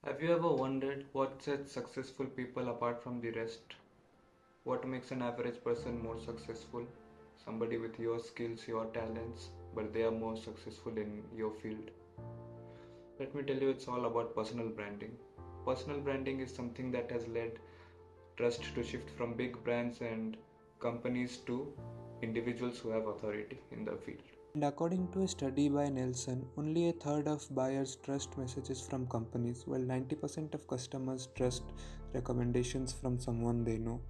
Have you ever wondered what sets successful people apart from the rest? What makes an average person more successful? Somebody with your skills, your talents, but they are more successful in your field. Let me tell you, it's all about personal branding. Personal branding is something that has led trust to shift from big brands and companies to individuals who have authority in the field. And according to a study by Nelson, only a third of buyers trust messages from companies, while 90% of customers trust recommendations from someone they know.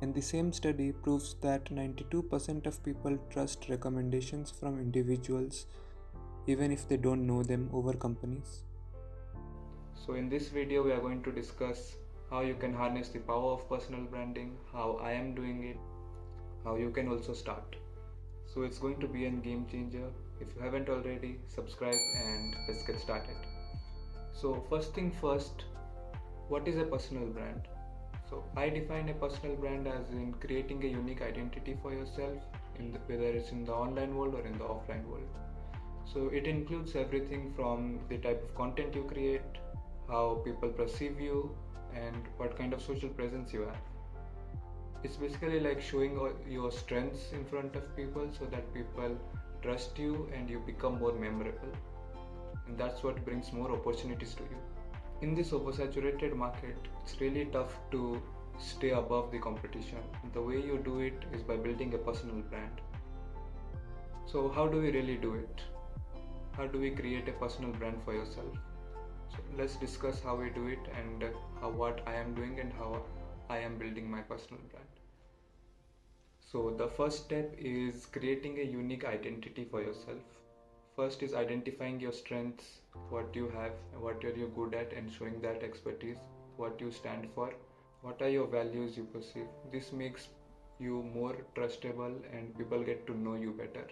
And the same study proves that 92% of people trust recommendations from individuals even if they don't know them over companies. So in this video we are going to discuss how you can harness the power of personal branding, how I am doing it, how you can also start. So it's going to be a game changer. If you haven't already, subscribe and let's get started. So first thing first, what is a personal brand? So I define a personal brand as in creating a unique identity for yourself, whether it's in the online world or in the offline world. So it includes everything from the type of content you create, how people perceive you, and what kind of social presence you have. It's basically like showing your strengths in front of people so that people trust you and you become more memorable. And that's what brings more opportunities to you. In this oversaturated market, it's really tough to stay above the competition. The way you do it is by building a personal brand. So, how do we really do it? How do we create a personal brand for yourself? So, let's discuss how we do it and what I am doing and how I am building my personal brand. So, the first step is creating a unique identity for yourself. First is identifying your strengths, what you have, what are you good at, and showing that expertise, what you stand for, what are your values you perceive. This makes you more trustable and people get to know you better.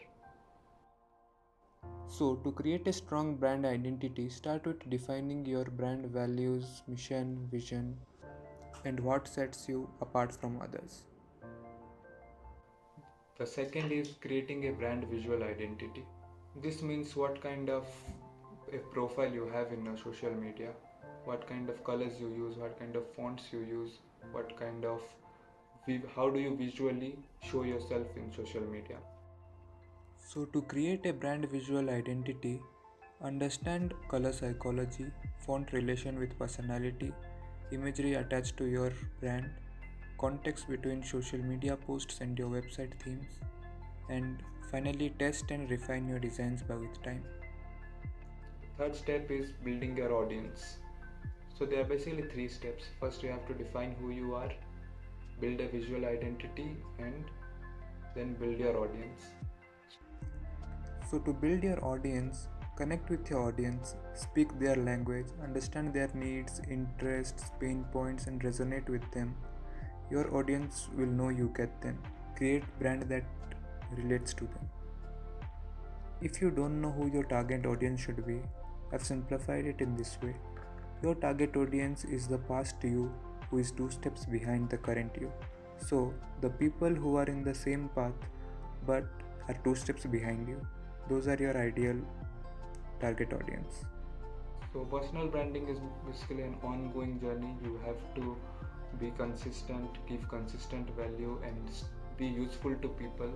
So, to create a strong brand identity, start with defining your brand values, mission, vision, and what sets you apart from others. The second is creating a brand visual identity. This means what kind of a profile you have in social media, what kind of colors you use, what kind of fonts you use, what kind of how do you visually show yourself in social media. So, to create a brand visual identity, understand color psychology, font relation with personality, imagery attached to your brand, context between social media posts and your website themes, and finally test and refine your designs with time. Third step is building your audience. So there are basically three steps. First, you have to define who you are, build a visual identity, and then build your audience. So, to build your audience, connect with your audience, speak their language, understand their needs, interests, pain points, and resonate with them. Your audience will know you get them. Create brand that relates to them. If you don't know who your target audience should be, I've simplified it in this way. Your target audience is the past you who is two steps behind the current you. So, the people who are in the same path but are two steps behind you, those are your ideal target audience. So personal branding is basically an ongoing journey. You have to be consistent, give consistent value, and be useful to people.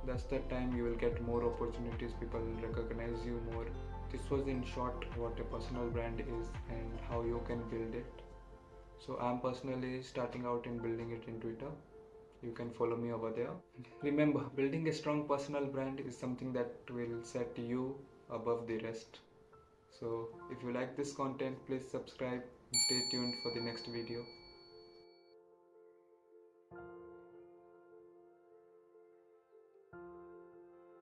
That's the time you will get more opportunities, people will recognize you more. This was in short what a personal brand is and how you can build it. So I'm personally starting out in building it in Twitter. You can follow me over there. Remember, building a strong personal brand is something that will set you above the rest. So if you like this content, please subscribe and stay tuned for the next video.